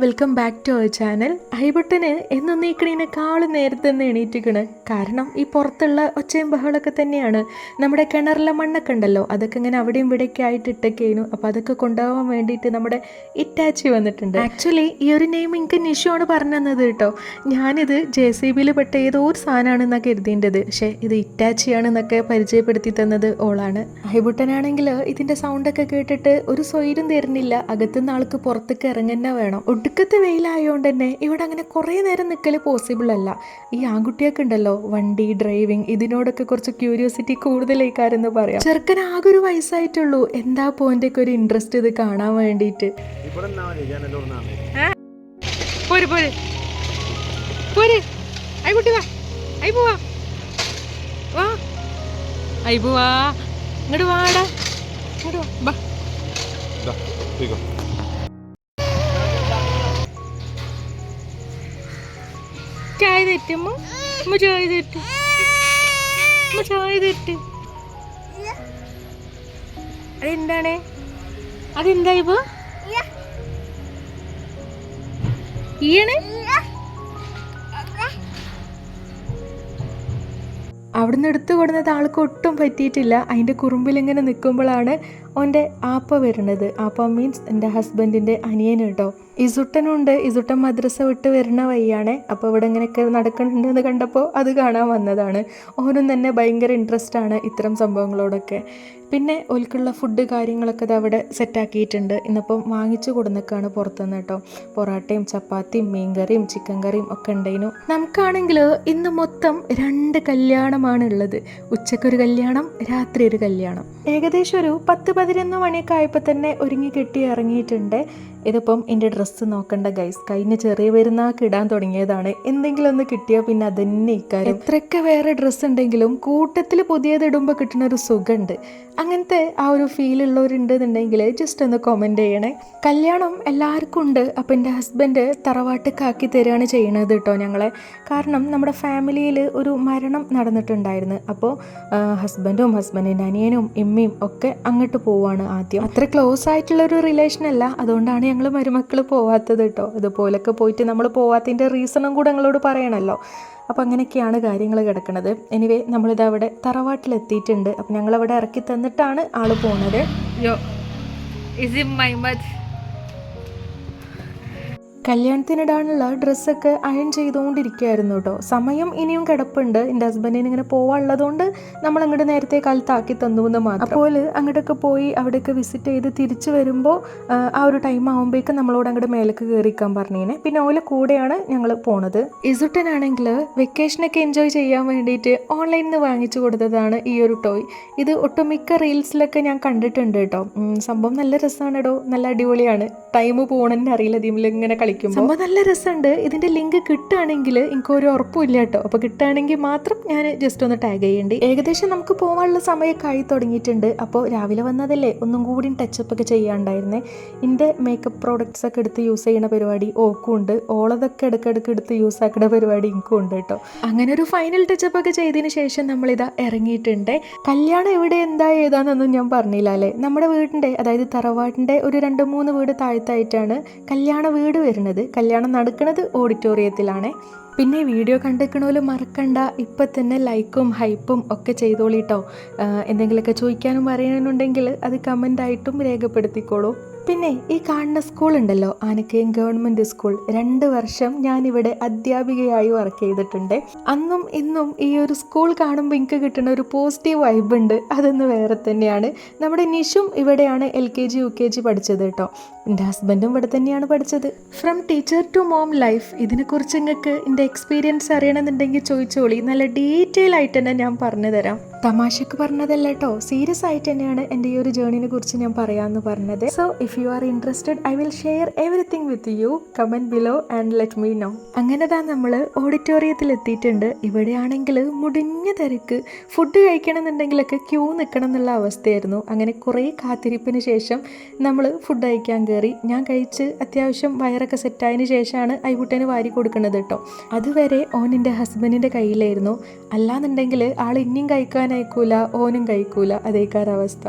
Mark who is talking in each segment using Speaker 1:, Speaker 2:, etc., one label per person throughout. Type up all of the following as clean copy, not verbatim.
Speaker 1: Welcome back to our channel. ഹൈബട്ടന് എന്നും നീക്കണീനേക്കാളും നേരത്തെ തന്നെ എണീറ്റിക്കണ്. കാരണം ഈ പുറത്തുള്ള ഒച്ചയും ബഹളമൊക്കെ തന്നെയാണ്. നമ്മുടെ കിണറിലെ മണ്ണൊക്കെ ഉണ്ടല്ലോ, അതൊക്കെ ഇങ്ങനെ അവിടെയും ഇവിടെയൊക്കെ ആയിട്ട് ഇട്ടൊക്കെയായിരുന്നു. അപ്പോൾ അതൊക്കെ കൊണ്ടുപോകാൻ വേണ്ടിയിട്ട് നമ്മുടെ ഇറ്റാച്ചി വന്നിട്ടുണ്ട്. ആക്ച്വലി ഈ ഒരു നെയിം എനിക്ക് നിഷുവാണ് പറഞ്ഞു തന്നത് കേട്ടോ. ഞാനിത് JCBയിൽ പെട്ട ഏതോ ഒരു സാധനമാണെന്നൊക്കെ കരുതിൻ്റെത്, പക്ഷേ ഇത് ഇറ്റാച്ചിയാണെന്നൊക്കെ പരിചയപ്പെടുത്തി തന്നത് ഓളാണ്. ഹൈബട്ടനാണെങ്കിൽ ഇതിൻ്റെ സൗണ്ടൊക്കെ കേട്ടിട്ട് ഒരു സ്വൈര്യം തരുന്നില്ല. അകത്തുനിന്ന് ആൾക്ക് പുറത്തേക്ക് ഇറങ്ങുന്ന വേണം. ഒടുക്കത്തെ വെയിലായതുകൊണ്ട് തന്നെ ഇവിടെ അങ്ങനെ കുറേ നേരം നിൽക്കൽ പോസിബിൾ അല്ല. ഈ ആൺകുട്ടിയൊക്കെ ഉണ്ടല്ലോ, വണ്ടി ഡ്രൈവിങ് ഇതിനോടൊക്കെ കുറച്ച് ക്യൂരിയോസിറ്റി കൂടുതലേക്കാരെന്ന് പറയാം. ചെറുക്കൻ ആകെ ഒരു വയസ്സായിട്ടുള്ളൂ, എന്താ പോൻ്റെയൊക്കെ ഒരു ഇൻട്രസ്റ്റ് ഇത് കാണാൻ വേണ്ടിയിട്ട്. ഇങ്ങോട്ട് വാടാ, ഇങ്ങോട്ട് വാ. ചായ തെറ്റുമ്പോ ചായ തെറ്റ്, ചായ തെറ്റ്. അതെന്താണ്, അതെന്താ ഇപ്പൊ ഈയാണ്? അവിടുന്ന് എടുത്തു കൊടുന്നത് ആൾക്ക് ഒട്ടും പറ്റിയിട്ടില്ല. അതിൻ്റെ കുറുമ്പിൽ ഇങ്ങനെ നിൽക്കുമ്പോഴാണ് ഓൻ്റെ ആപ്പ വരുന്നത്. ആപ്പ മീൻസ് എൻ്റെ ഹസ്ബൻഡിൻ്റെ അനിയന് കേട്ടോ. ഇസുട്ടനുണ്ട്. ഇസുട്ടൻ മദ്രസ വിട്ട് വരുന്ന വഴിയാണ്. അപ്പോൾ ഇവിടെ ഇങ്ങനെയൊക്കെ നടക്കുന്നുണ്ടെന്ന് കണ്ടപ്പോൾ അത് കാണാൻ വന്നതാണ്. ഓനും തന്നെ ഭയങ്കര ഇൻട്രസ്റ്റ് ആണ് ഇത്തരം സംഭവങ്ങളോടൊക്കെ. പിന്നെ ഓൽക്കുള്ള ഫുഡ് കാര്യങ്ങളൊക്കെ ഇത് അവിടെ സെറ്റാക്കിയിട്ടുണ്ട്. ഇന്നിപ്പം വാങ്ങിച്ചു കൊടുന്നൊക്കെയാണ് പുറത്തുനിന്ന് കേട്ടോ. പൊറാട്ടയും ചപ്പാത്തിയും മീൻകറിയും ചിക്കൻ കറിയും ഒക്കെ ഉണ്ടായിരുന്നു. നമുക്കാണെങ്കിൽ ഇന്ന് മൊത്തം 2 കല്യാണമാണ് ഉള്ളത്. ഉച്ചക്കൊരു കല്യാണം, രാത്രി ഒരു കല്യാണം. ഏകദേശം ഒരു 10-11 മണിയൊക്കെ ആയപ്പോൾ തന്നെ ഒരുങ്ങി കെട്ടി ഇറങ്ങിയിട്ടുണ്ട്. ഇതിപ്പം എൻ്റെ ഡ്രസ്സ് നോക്കണ്ട ഗൈസ്, കഴിഞ്ഞ ചെറിയ പെരുന്നാൾക്ക് ഇടാൻ തുടങ്ങിയതാണ്. എന്തെങ്കിലും ഒന്ന് കിട്ടിയാൽ പിന്നെ അതന്നെ ഇക്കാര്യം. എത്രയൊക്കെ വേറെ ഡ്രസ്സ് ഉണ്ടെങ്കിലും കൂട്ടത്തിൽ പുതിയത് ഇടുമ്പോൾ കിട്ടുന്ന ഒരു സുഖമുണ്ട്. അങ്ങനത്തെ ആ ഒരു ഫീലുള്ളവരുണ്ടെന്നുണ്ടെങ്കിൽ ജസ്റ്റ് ഒന്ന് കമൻറ്റ് ചെയ്യണേ. കല്യാണം എല്ലാവർക്കും ഉണ്ട്. അപ്പോൾ എൻ്റെ ഹസ്ബൻഡ് തറവാട്ടിക്കാക്കി തരികയാണ് ചെയ്യണത് കേട്ടോ ഞങ്ങളെ. കാരണം നമ്മുടെ ഫാമിലിയിൽ ഒരു മരണം നടന്നിട്ടുണ്ടായിരുന്നു. അപ്പോൾ ഹസ്ബൻഡും ഹസ്ബൻഡിൻ്റെ അനിയനും ഇമ്മയും ഒക്കെ അങ്ങോട്ട് പോവാണ് ആദ്യം. അത്ര ക്ലോസ് ആയിട്ടുള്ളൊരു റിലേഷൻ അല്ല, അതുകൊണ്ടാണ് ഞങ്ങൾ മരുമക്കൾ പോവാത്തത് കേട്ടോ. ഇതുപോലൊക്കെ പോയിട്ട് നമ്മൾ പോവാത്തതിൻ്റെ റീസണും കൂടെ ഞങ്ങളോട് പറയണമല്ലോ. അപ്പോൾ അങ്ങനെയൊക്കെയാണ് കാര്യങ്ങൾ കിടക്കുന്നത്. എനിവേ നമ്മളിത് അവിടെ തറവാട്ടിലെത്തിയിട്ടുണ്ട്. അപ്പോൾ ഞങ്ങളവിടെ ഇറക്കി തന്നിട്ടാണ് ആൾ പോകുന്നത്. കല്യാണത്തിനിടാനുള്ള ഡ്രസ്സൊക്കെ അയൺ ചെയ്തുകൊണ്ടിരിക്കുകയായിരുന്നു കേട്ടോ. സമയം ഇനിയും കിടപ്പുണ്ട്. എൻ്റെ ഹസ്ബൻഡിന് ഇങ്ങനെ പോവാനുള്ളതുകൊണ്ട് നമ്മളങ്ങോട്ട് നേരത്തെ കാലത്താക്കി തന്നു എന്ന് മാത്രം. അപ്പോൾ അങ്ങോട്ടൊക്കെ പോയി അവിടെയൊക്കെ വിസിറ്റ് ചെയ്ത് തിരിച്ചു വരുമ്പോൾ ആ ഒരു ടൈം ആകുമ്പോഴേക്കും നമ്മളോട് അങ്ങോട്ട് മേലേക്ക് കയറിക്കാൻ പറഞ്ഞേനെ. പിന്നെ ഓലെ കൂടെയാണ് ഞങ്ങൾ പോണത്. ഇസുട്ടനാണെങ്കിൽ വെക്കേഷനൊക്കെ എൻജോയ് ചെയ്യാൻ വേണ്ടിയിട്ട് ഓൺലൈനിൽ നിന്ന് വാങ്ങിച്ചു കൊടുത്തതാണ് ഈ ഒരു ടോയ്. ഇത് ഒട്ടുമിക്ക റീൽസിലൊക്കെ ഞാൻ കണ്ടിട്ടുണ്ട് കേട്ടോ. സംഭവം നല്ല രസമാണ് കേട്ടോ, നല്ല അടിപൊളിയാണ്. ടൈം പോകണമെന്ന് അറിയില്ല ഇതിൽ ഇങ്ങനെ സംഭവം നല്ല രസമുണ്ട്. ഇതിൻ്റെ ലിങ്ക് കിട്ടുകയാണെങ്കിൽ എനിക്കൊരു ഉറപ്പുമില്ല കേട്ടോ. അപ്പോൾ കിട്ടുകയാണെങ്കിൽ മാത്രം ഞാൻ ജസ്റ്റ് ഒന്ന് ടാഗ് ചെയ്യേണ്ടി. ഏകദേശം നമുക്ക് പോകാനുള്ള സമയമൊക്കെ ആയി തുടങ്ങിയിട്ടുണ്ട്. അപ്പോൾ രാവിലെ വന്നതല്ലേ, ഒന്നും കൂടി ടച്ചപ്പ് ഒക്കെ ചെയ്യാണ്ടായിരുന്നേ. എൻ്റെ മേക്കപ്പ് പ്രോഡക്റ്റ്സ് ഒക്കെ എടുത്ത് യൂസ് ചെയ്യുന്ന പരിപാടി ഓക്കും ഉണ്ട്. ഓളതൊക്കെ ഇടയ്ക്കിടയ്ക്ക് എടുത്ത് യൂസ് ആക്കുന്ന പരിപാടി എനിക്കും ഉണ്ട് കേട്ടോ. അങ്ങനെ ഒരു ഫൈനൽ ടച്ചപ്പ് ഒക്കെ ചെയ്തതിന് ശേഷം നമ്മളിതാ ഇറങ്ങിയിട്ടുണ്ട്. കല്യാണം എവിടെ എന്താ ഏതാണെന്നൊന്നും ഞാൻ പറഞ്ഞില്ല അല്ലേ. നമ്മുടെ വീടിൻ്റെ, അതായത് തറവാട്ടിൻ്റെ ഒരു 2-3 വീട് താഴത്തായിട്ടാണ് കല്യാണ വീട് വരുന്നത്. കല്യാണം നടക്കുന്നത് ഓഡിറ്റോറിയത്തിലാണ്. പിന്നെ വീഡിയോ കണ്ടിരിക്കണോലും മറക്കണ്ട, ഇപ്പം തന്നെ ലൈക്കും ഹൈപ്പും ഒക്കെ ചെയ്തോളിട്ടോ. എന്തെങ്കിലുമൊക്കെ ചോദിക്കാനും പറയാനുണ്ടെങ്കിൽ അത് കമൻ്റായിട്ടും രേഖപ്പെടുത്തിക്കോളൂ. പിന്നെ ഈ കാണുന്ന സ്കൂൾ ഉണ്ടല്ലോ, ആനക്കയം ഗവൺമെൻറ് സ്കൂൾ, 2 വർഷം ഞാനിവിടെ അധ്യാപികയായി വർക്ക് ചെയ്തിട്ടുണ്ട്. അന്നും ഇന്നും ഈ ഒരു സ്കൂൾ കാണുമ്പോൾ എനിക്ക് കിട്ടുന്ന ഒരു പോസിറ്റീവ് വൈബ് ഉണ്ട്, അതൊന്ന് വേറെ തന്നെയാണ്. നമ്മുടെ നിഷും ഇവിടെയാണ് LKG UKG പഠിച്ചത് കേട്ടോ. എൻ്റെ ഹസ്ബൻഡും ഇവിടെ തന്നെയാണ് പഠിച്ചത്. From teacher to mom life, ഇതിനെക്കുറിച്ച് നിങ്ങൾക്ക് എൻ്റെ എക്സ്പീരിയൻസ് അറിയണമെന്നുണ്ടെങ്കിൽ ചോദിച്ചോളി. നല്ല ഡീറ്റെയിൽ ആയിട്ട് തന്നെ ഞാൻ പറഞ്ഞു തരാം. തമാശക്ക് പറഞ്ഞതല്ല കേട്ടോ, സീരിയസ് ആയിട്ട് തന്നെയാണ് എൻ്റെ ഈ ഒരു ജേർണിനെ കുറിച്ച് ഞാൻ പറയാമെന്ന് പറഞ്ഞത്. So if you are interested I will share everything with you. Comment below and let me know. അങ്ങനെതാ നമ്മൾ ഓഡിറ്റോറിയത്തിൽ എത്തിയിട്ടുണ്ട്. ഇവിടെയാണെങ്കിൽ മുടിഞ്ഞ തിരക്ക്. ഫുഡ് കഴിക്കണമെന്നുണ്ടെങ്കിലൊക്കെ ക്യൂ നിൽക്കണം എന്നുള്ള അവസ്ഥയായിരുന്നു. അങ്ങനെ കുറേ കാത്തിരിപ്പിന് ശേഷം നമ്മൾ ഫുഡ് കഴിക്കാൻ കയറി. ഞാൻ കഴിച്ച് അത്യാവശ്യം വയറൊക്കെ സെറ്റായതിന് ശേഷമാണ് ഐബുട്ടേന് വാരി കൊടുക്കുന്നത് കേട്ടോ. അതുവരെ ഓൻ എൻ്റെ ഹസ്ബൻഡിൻ്റെ കയ്യിലായിരുന്നു. അല്ലാന്നുണ്ടെങ്കിൽ ആൾ ഇനിയും കഴിക്കാൻ അയക്കൂല, ഓനും കഴിക്കൂല, അതേക്കാരവസ്ഥ.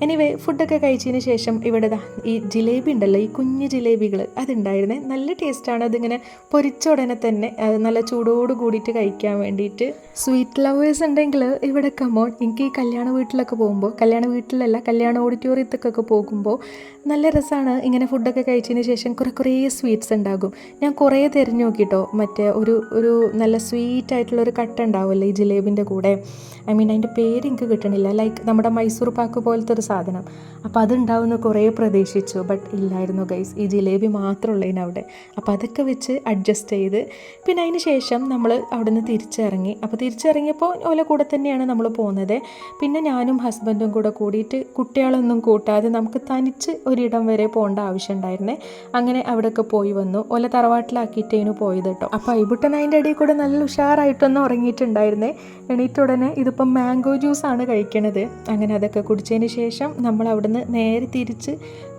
Speaker 1: എനിവേ ഫുഡൊക്കെ കഴിച്ചതിന് ശേഷം ഇവിടെ ഈ ജിലേബി ഉണ്ടല്ലോ, ഈ കുഞ്ഞ് ജിലേബികൾ അതുണ്ടായിരുന്നേ. നല്ല ടേസ്റ്റാണ്. അതിങ്ങനെ പൊരിച്ച ഉടനെ തന്നെ നല്ല ചൂടോട് കൂടിയിട്ട് കഴിക്കാൻ വേണ്ടിയിട്ട്. സ്വീറ്റ് ലവേഴ്സ് ഉണ്ടെങ്കിൽ ഇവിടെ കമോൺ. എനിക്ക് ഈ കല്യാണ വീട്ടിലൊക്കെ പോകുമ്പോൾ, കല്യാണ വീട്ടിലല്ല കല്യാണ ഓഡിറ്റോറിയത്തൊക്കെ പോകുമ്പോൾ നല്ല രസമാണ്. ഇങ്ങനെ ഫുഡൊക്കെ കഴിച്ചതിന് ശേഷം കുറേ സ്വീറ്റ്സ് ഉണ്ടാകും. ഞാൻ കുറേ തിരഞ്ഞു നോക്കിട്ടോ, മറ്റേ ഒരു നല്ല സ്വീറ്റ് ആയിട്ടുള്ളൊരു കട്ട ഉണ്ടാവുമല്ലോ ഈ ജിലേബിൻ്റെ കൂടെ. അതിൻ്റെ പേര് എനിക്ക് കിട്ടണില്ല. ലൈക്ക് നമ്മുടെ മൈസൂർ പാക്ക് പോലത്തെ ഒരു സാധനം. അപ്പോൾ അതുണ്ടാവുമെന്ന് കുറേ പ്രതീക്ഷിച്ചു, ബട്ട് ഇല്ലായിരുന്നു ഗൈസ്. ഈ ജിലേബി മാത്രമുള്ളതിന് അവിടെ. അപ്പോൾ അതൊക്കെ വെച്ച് അഡ്ജസ്റ്റ് ചെയ്ത് പിന്നെ അതിന് ശേഷം നമ്മൾ അവിടെ നിന്ന് തിരിച്ചിറങ്ങി. അപ്പോൾ തിരിച്ചിറങ്ങിയപ്പോൾ ഓല കൂടെ തന്നെയാണ് നമ്മൾ പോകുന്നത്. പിന്നെ ഞാനും ഹസ്ബൻഡും കൂടെ കൂടിയിട്ട് കുട്ടികളൊന്നും കൂട്ടാതെ നമുക്ക് തനിച്ച് ഒരിടം വരെ പോകേണ്ട ആവശ്യം ഉണ്ടായിരുന്നേ. അങ്ങനെ അവിടെയൊക്കെ പോയി വന്നു. ഓല തറവാട്ടിലാക്കിയിട്ടേനു പോയത് കേട്ടോ. അപ്പോൾ ഐബുട്ടൻ അതിൻ്റെ ഇടയിൽ കൂടെ നല്ല ഉഷാറായിട്ടൊന്നും ഉറങ്ങിയിട്ടുണ്ടായിരുന്നേ. എണീറ്റുടനെ ഇതിപ്പം മാംഗോ ജ്യൂസാണ് കഴിക്കണത്. അങ്ങനെ അതൊക്കെ കുടിച്ചതിന് ശേഷം നമ്മൾ അവിടുന്ന് നേരെ തിരിച്ച്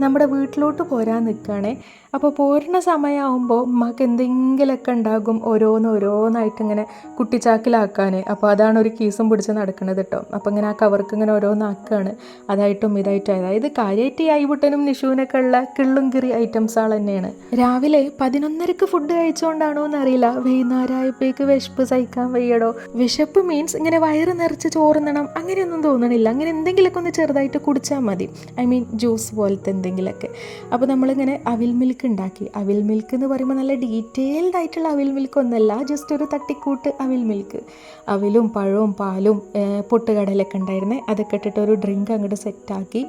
Speaker 1: നമ്മുടെ വീട്ടിലോട്ട് പോരാൻ നിൽക്കുകയാണേ. അപ്പോൾ പോരുന്ന സമയമാകുമ്പോൾ ഉമ്മക്ക് എന്തെങ്കിലുമൊക്കെ ഉണ്ടാകും ഓരോന്നായിട്ട് ഇങ്ങനെ കുട്ടിച്ചാക്കിലാക്കാൻ. അപ്പോൾ അതാണ് ഒരു കീസും പിടിച്ച് നടക്കുന്നത് കേട്ടോ. അപ്പോൾ ഇങ്ങനെ ആ കവർക്ക് ഇങ്ങനെ ഓരോന്നാക്കുകയാണ്, അതായിട്ടും ഇതായിട്ടും. അതായത് കാര്യമായിട്ട് ഈ ഐബുട്ടനും നിഷുവിനൊക്കെ ഉള്ള കിള്ളും കിറി ഐറ്റംസുകൾ തന്നെയാണ്. രാവിലെ 11:30 ഫുഡ് കഴിച്ചുകൊണ്ടാണോ എന്നറിയില്ല, വൈകുന്നേരമായപ്പോഴേക്ക് വിശപ്പ് സഹിക്കാൻ വയ്യടോ. വിശപ്പ് മീൻസ് ഇങ്ങനെ വയറ് നിറച്ച് ചോറുന്നണം അങ്ങനെയൊന്നും തോന്നണില്ല. അങ്ങനെ എന്തെങ്കിലുമൊക്കെ ഒന്ന് ചെറുതായിട്ട് കുടിച്ചാൽ മതി. ജ്യൂസ് പോലത്തെ എന്തെങ്കിലുമൊക്കെ. അപ്പോൾ നമ്മളിങ്ങനെ അവിൽ മിൽക്ക് ഉണ്ടാക്കി. അവിൽ മിൽക്ക് എന്ന് പറയുമ്പോൾ നല്ല ഡീറ്റെയിൽഡ് ആയിട്ടുള്ള അവിൽ മിൽക്ക് ഒന്നല്ല, ജസ്റ്റ് ഒരു തട്ടിക്കൂട്ട് അവിൽ മിൽക്ക്. അവിലും പഴവും പാലും പൊട്ടുകടലൊക്കെ ഉണ്ടായിരുന്നേ. അതൊക്കെ ഇട്ടിട്ട് ഒരു ഡ്രിങ്ക് അങ്ങോട്ട് സെറ്റാക്കി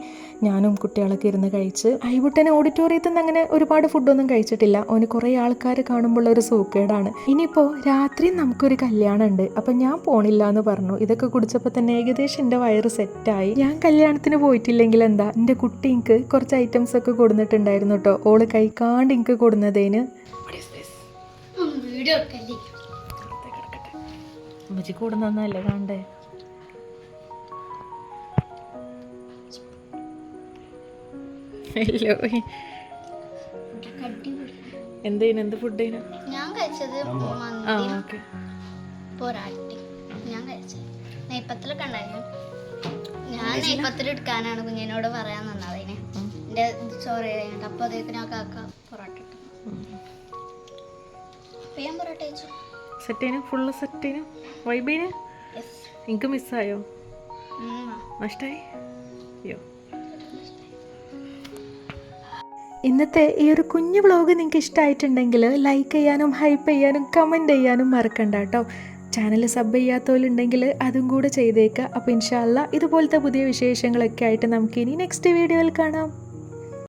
Speaker 1: ഞാനും കുട്ടികളൊക്കെ ഇരുന്ന് കഴിച്ച്. ഐബുട്ടനെ ഓഡിറ്റോറിയത്തിൽ നിന്ന് അങ്ങനെ ഒരുപാട് ഫുഡൊന്നും കഴിച്ചിട്ടില്ല. അവന് കുറേ ആൾക്കാർ കാണുമ്പോൾ ഒരു സൂക്കേടാണ്. ഇനിയിപ്പോൾ രാത്രി നമുക്കൊരു കല്യാണം ഉണ്ട്, അപ്പം ഞാൻ പോണില്ല എന്ന് പറഞ്ഞു. ഇതൊക്കെ കുടിച്ചപ്പോൾ തന്നെ ഏകദേശം എൻ്റെ വയറ് സെറ്റായി. ഞാൻ കല്യാണത്തിന് പോയിട്ടില്ലെങ്കിൽ എന്താ, എൻ്റെ കുട്ടി എനിക്ക് കുറച്ച് ഐറ്റംസ് ഒക്കെ കൊടുത്തിട്ടുണ്ടായിരുന്നു കേട്ടോ. ഓള് കഴിക്കാണ്ട് എനിക്ക് കൊടുന്നതേന്. അമ്മച്ചി കൂടുന്നല്ലേ കാണണ്ടേ. എന്ത് ഫുഡ്
Speaker 2: ഞാൻ കഴിച്ചത് പൊറാട്ടി. ഞാൻ കഴിച്ചത് നെയ്പ്പത്തിലൊക്കെ ഉണ്ടായിരുന്നു. ഞാൻ നെയ്പ്പത്തിൽ എടുക്കാനാണ് കുഞ്ഞിനോട് പറയാൻ തന്നത്. അതിന് എൻ്റെ ചോറ് കഴിഞ്ഞിട്ട് അപ്പോൾ അതേക്ക് ഞാൻ കാക്ക പൊറാട്ട ഇട്ടു. അപ്പോൾ ഞാൻ പൊറാട്ട കഴിച്ചു.
Speaker 1: സെറ്റേനു ഫുള്ള് സെറ്റേനു വൈബേന്. എനിക്ക് മിസ്സായോ? നഷ്ടമായി? അയ്യോ. ഇന്നത്തെ ഈ ഒരു കുഞ്ഞു വ്ളോഗ് നിങ്ങൾക്ക് ഇഷ്ടമായിട്ടുണ്ടെങ്കിൽ ലൈക്ക് ചെയ്യാനും ഹൈപ്പ് ചെയ്യാനും കമൻറ്റ് ചെയ്യാനും മറക്കണ്ട കേട്ടോ. ചാനൽ സബ് ചെയ്യാത്തവരുണ്ടെങ്കിൽ അതും കൂടെ ചെയ്തേക്കുക. അപ്പോൾ ഇൻഷാ അല്ലാ ഇതുപോലത്തെ പുതിയ വിശേഷങ്ങളൊക്കെ ആയിട്ട് നമുക്കിനി നെക്സ്റ്റ് വീഡിയോയിൽ കാണാം.